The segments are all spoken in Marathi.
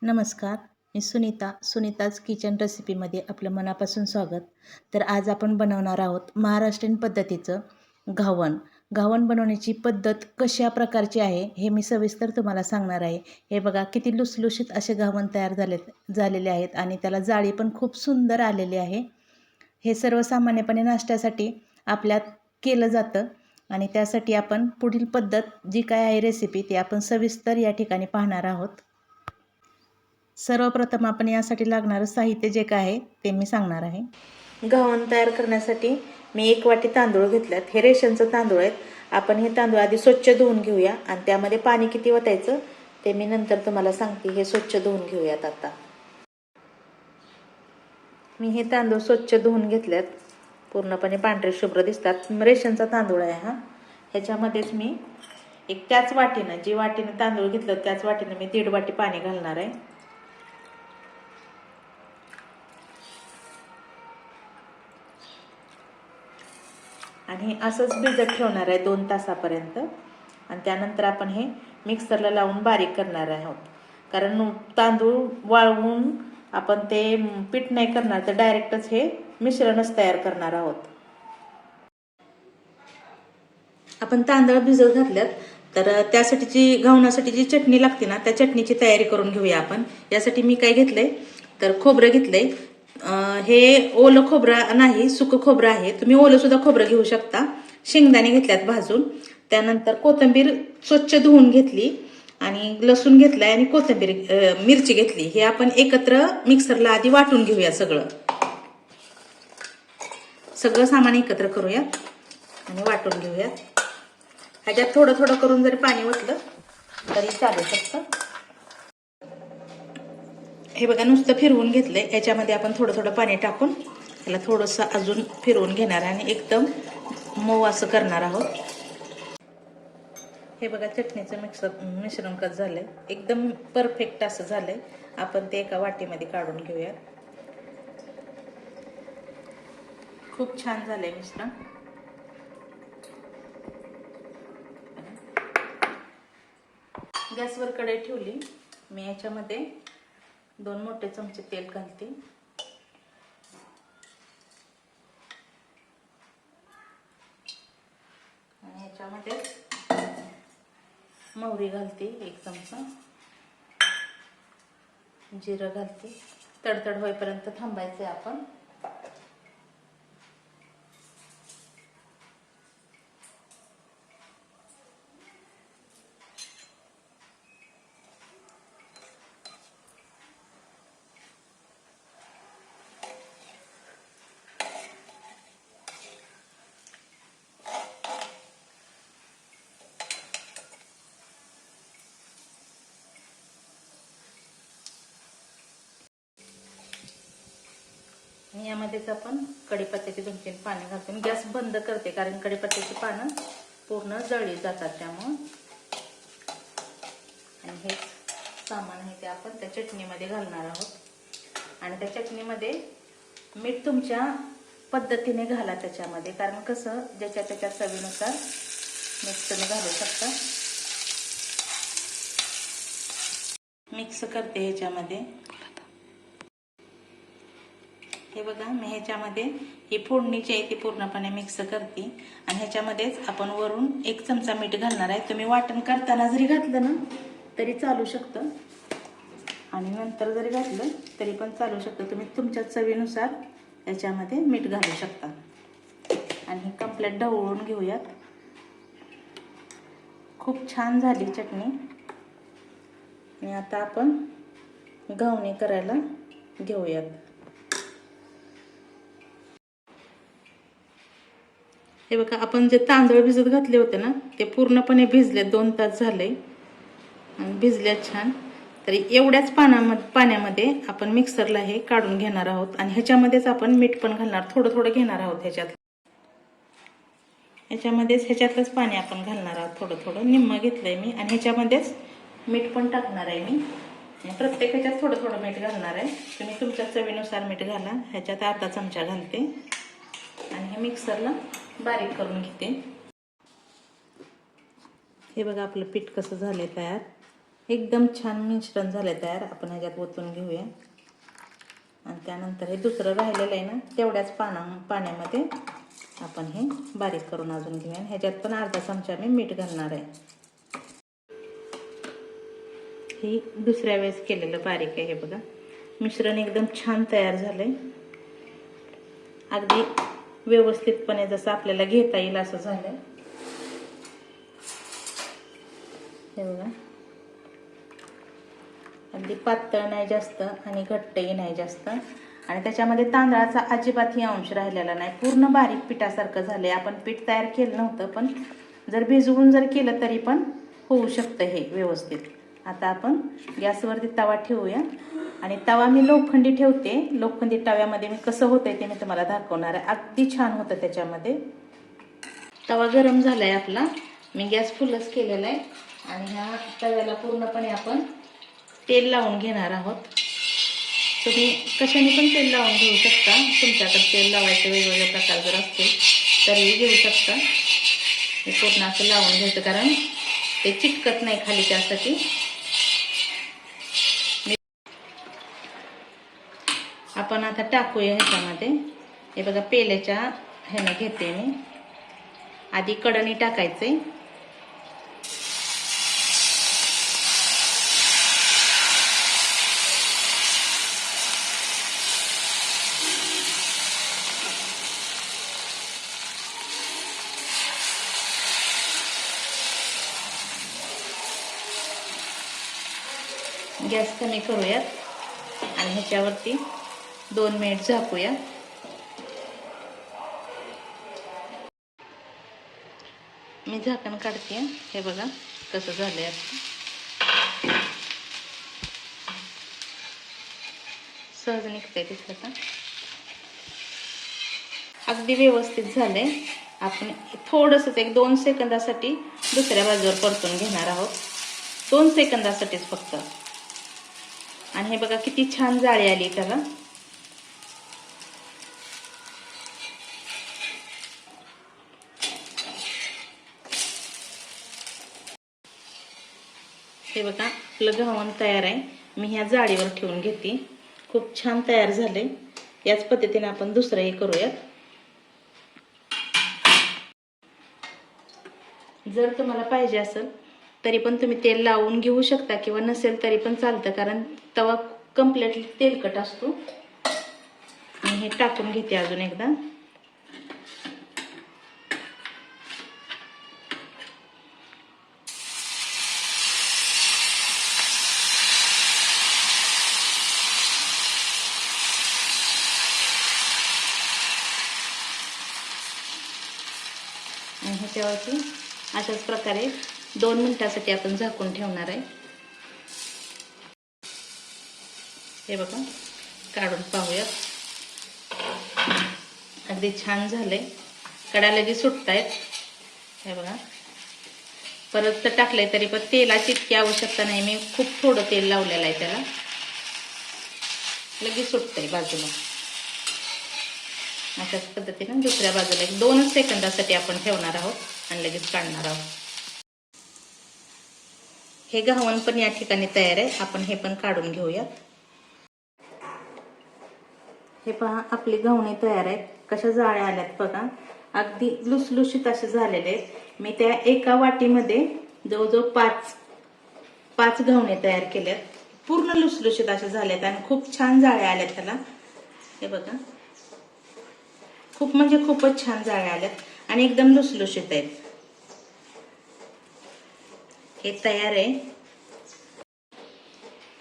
नमस्कार, मी सुनीताज किचन रेसिपीमध्ये आपलं मनापासून स्वागत. तर आज आपण बनवणार आहोत महाराष्ट्रीयन पद्धतीचं घावण. घावण बनवण्याची पद्धत कशा प्रकारची आहे हे मी सविस्तर तुम्हाला सांगणार आहे. हे बघा किती लुसलुशीत असे घावण तयार झालेले आहेत आणि त्याला जाळी पण खूप सुंदर आलेली आहे. हे सर्वसामान्यपणे नाश्त्यासाठी आपल्यात केलं जातं आणि त्यासाठी आपण पुढील पद्धत जी काय आहे रेसिपी ती आपण सविस्तर या ठिकाणी पाहणार आहोत. सर्वप्रथम आपण यासाठी लागणारं साहित्य जे काय आहे ते मी सांगणार आहे. घावण तयार करण्यासाठी मी 1 वाटी तांदूळ घेतल्यात. हे रेशनचं तांदूळ आहेत. आपण हे तांदूळ आधी स्वच्छ धुवून घेऊया आणि त्यामध्ये पाणी किती ओतायचं ते मी नंतर तुम्हाला सांगते. हे स्वच्छ धुवून घेऊयात. आता मी हे तांदूळ स्वच्छ धुवून घेतल्यात. पूर्णपणे पांढरे शुभ्र दिसतात. रेशनचा तांदूळ आहे हा. ह्याच्यामध्येच मी त्याच वाटीनं जी वाटीनं तांदूळ घेतलं त्याच वाटीनं मी 1.5 वाटी पाणी घालणार आहे. आणि असंच भिजत ठेवणार आहे 2 तासापर्यंत आणि त्यानंतर आपण हे मिक्सरला लावून बारीक करणार आहोत. कारण तांदूळ वाळवून आपण ते पीठ नाही करणार, तर डायरेक्टच हे मिश्रणच तयार करणार आहोत. आपण तांदूळ भिजत घातल्यात, तर त्यासाठी घावणासाठी जी चटणी लागते ना त्या चटणीची तयारी करून घेऊया आपण. यासाठी मी काय घेतलंय तर खोबरं घेतलंय. हे ओलं खोबरं नाही, सुकं खोबरं आहे. तुम्ही ओलं सुद्धा खोबरं घेऊ शकता. शेंगदाणे घेतल्यात भाजून. त्यानंतर कोथिंबीर स्वच्छ धुवून घेतली आणि लसूण घेतलाय आणि मिरची घेतली. हे आपण एकत्र मिक्सरला आधी वाटून घेऊया. सगळं सामान एकत्र करूयात आणि वाटून घेऊयात. ह्याच्यात थोडं थोडं करून जरी पाणी ओतलं तरी चालू शकतं. हे बघा नुसतं फिरवून घेतलंय. याच्यामध्ये आपण थोडं थोडं पाणी टाकून त्याला थोडंसं अजून फिरवून घेणार आणि एकदम मऊ असं करणार आहोत. हे बघा चटणीचं मिश्रण कसं झालंय, एकदम परफेक्ट असं झालंय. आपण ते एका वाटीमध्ये काढून घेऊया. खूप छान झालंय मिश्रण. गॅसवर कढई ठेवली. मी याच्यामध्ये 2 मोठे चमचे तेल घालते आणि याच्यामध्ये मोहरी घालते 1 चमचा, जिरं घालते. तडतड होईपर्यंत थांबायचे आपण. यामध्येच आपण कढीपत्त्याची 2-3 पाने घालतो. गॅस बंद करते कारण कढीपत्त्याची पानं पूर्ण जळली जातात त्यामुळे. आणि हे सामान आहे ते आपण त्या चटणीमध्ये घालणार आहोत. आणि त्या चटणीमध्ये मीठ तुमच्या पद्धतीने घाला त्याच्यामध्ये, कारण कसं ज्याच्या त्याच्या चवीनुसार मीठ तुम्ही घालू शकता. मिक्स करते ह्याच्यामध्ये. हे बघा मी ह्याच्यामध्ये ही फोडणीची आहे ती पूर्णपणे मिक्स करते आणि ह्याच्यामध्येच आपण वरून 1 चमचा मीठ घालणार आहे. तुम्ही वाटण करताना जरी घातलं ना तरी चालू शकतं आणि नंतर जरी घातलं तरी पण चालू शकतं. तुम्ही तुमच्या चवीनुसार याच्यामध्ये मीठ घालू शकता. आणि हे कंप्लीट ढवळून घेऊयात. खूप छान झाली चटणी. आणि आता आपण घावणे करायला घेऊयात. हे बघा आपण जे तांदूळ भिजत घातले होते ना ते पूर्णपणे भिजले. 2 तास झाले आणि भिजल्यात छान. तरी एवढ्याच पाण्यामध्ये आपण मिक्सरला हे काढून घेणार आहोत आणि ह्याच्यामध्येच आपण मीठ पण घालणार. थोडं थोडं घेणार आहोत ह्याच्यातलंच पाणी आपण घालणार आहोत. थोडं थोडं निम्म घेतलंय मी आणि ह्याच्यामध्येच मीठ पण टाकणार आहे मी. प्रत्येक ह्याच्यात थोडं थोडं मीठ घालणार आहे. तुम्ही तुमच्या चवीनुसार मीठ घाला. ह्याच्यात अर्धा चमचा घालते आणि हे मिक्सरला बारीक करून घेते. हे बघा आपलं पीठ कसं झालंय तयार. एकदम छान मिश्रण झालं तयार. आपण ह्याच्यात ओतून घेऊया आणि त्यानंतर हे दुसरं राहिलेलं आहे ना तेवढ्याच पाण्यामध्ये आपण हे बारीक करून अजून घेऊया. ह्याच्यात पण अर्धा चमचा मी मीठ घालणार आहे. हे दुसऱ्या वेळेस केलेलं बारीक आहे. हे बघा मिश्रण एकदम छान तयार झालंय. अगदी व्यवस्थितपणे जसं आपल्याला घेता येईल असं झालंय. हे बघा अगदी पातळ नाही जास्त आणि घट्टही नाही जास्त आणि त्याच्यामध्ये तांदळाचा अजिबातही अंश राहिलेला नाही. पूर्ण बारीक पिठासारखं झालंय. आपण पीठ तयार केलं नव्हतं पण जर भिजवून जर केलं तरी पण होऊ शकतं हे व्यवस्थित. आता आपण गॅसवरती तवा ठेवूया आणि तवा मी लोखंडी ठेवते. लोखंडी तव्यामध्ये मी कसं होतंय ते मी तुम्हाला दाखवणार आहे. अगदी छान होतं त्याच्यामध्ये. तवा गरम झालाय आपला. मी गॅस फुलच केलेला आहे आणि ह्या तव्याला पूर्णपणे आपण तेल लावून घेणार आहोत. तुम्ही कशाने पण तेल लावून घेऊ शकता. तुमच्याकडे तेल लावायचे वेगवेगळे प्रकार जर असतील तरीही घेऊ शकता. हे पूर्ण असं लावून घ्यायचं कारण ते चिटकत नाही खाली. त्यासाठी आपण आता टाकूया ह्याच्यामध्ये. हे बघा पेल्याच्या ह्याने घेते मी. आधी कढई टाकायचे. गॅस कमी करूयात आणि ह्याच्यावरती 2 मिनिट झाकूया. मी झाकण काढते. हे बघा कसं झालंय. सहज निघतंय तिथं का. अगदी व्यवस्थित झालंय. आपण थोडंसं 1-2 सेकंदासाठी दुसऱ्या बाजूवर परतून घेणार आहोत. 2 सेकंदासाठीच फक्त. आणि हे बघा किती छान जाळी आली त्याला. हे बघा आपलं घावन तयार आहे. मी ह्या जाळीवर ठेवून घेते. खूप छान तयार झाले. याच पद्धतीने आपण दुसरंही करूयात. जर तुम्हाला पाहिजे असेल तरी पण तुम्ही तेल लावून घेऊ शकता किंवा नसेल तरी पण चालतं कारण तवा कम्प्लीटली तेलकट असतो. आणि हे टाकून घेते अजून एकदा. आणि ह्याच्यावरती अशाच प्रकारे 2 मिनिटासाठी आपण झाकून ठेवणार आहे. हे बघा काढून पाहूया. अगदी छान झालंय. कडा लगेच सुटतायत. हे बघा परत तर टाकलंय तरी पण तेलाची इतकी आवश्यकता नाही. मी खूप थोडं तेल लावलेलं आहे त्याला. लगेच सुटतंय बाजूला. अशाच पद्धतीने दुसऱ्या बाजूला 1-2 सेकंदासाठी आपण ठेवणार आहोत आणि लगेच काढणार आहोत. हे घावन पण या ठिकाणी तयार आहे. आपण हे पण काढून घेऊयात. हे पहा आपली घावणे तयार आहेत. कशा जाळ्या आल्यात बघा. अगदी लुसलुशीत असे झालेले आहेत. मी त्या एका वाटीमध्ये जवळजवळ 5 घावणे तयार केल्यात. पूर्ण लुसलुशीत असे झालेत आणि खूप छान जाळ्या आल्यात त्याला. हे बघा खूप म्हणजे खूपच छान जाळ्या आल्यात आणि एकदम लुसलुशीत आहेत. हे तयार आहे.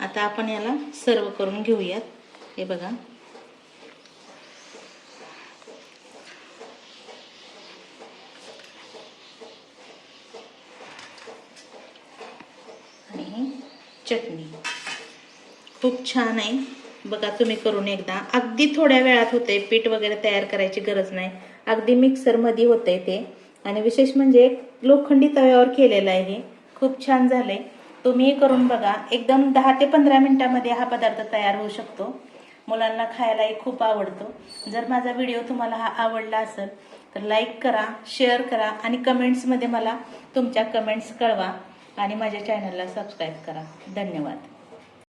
आता आपण याला सर्व करून घेऊयात. हे बघा आणि ही चटणी खूप छान आहे. बघा तुम्ही करून एकदा. अगदी थोड्या वेळात होते. पीठ वगैरे तयार करायची गरज नाही. अगदी मिक्सरमध्ये होते ते. आणि विशेष म्हणजे लोखंडी तव्यावर केलेलं आहे. हे खूप छान झालंय. तुम्ही करून बघा. एकदम 10 ते 15 मिनिटांमध्ये हा पदार्थ तयार होऊ शकतो. मुलांना खायलाही खूप आवडतो. जर माझा व्हिडिओ तुम्हाला हा आवडला असेल तर लाईक करा, शेअर करा आणि कमेंट्समध्ये मला तुमच्या कमेंट्स कळवा. आणि माझ्या चॅनलला सबस्क्राईब करा. धन्यवाद.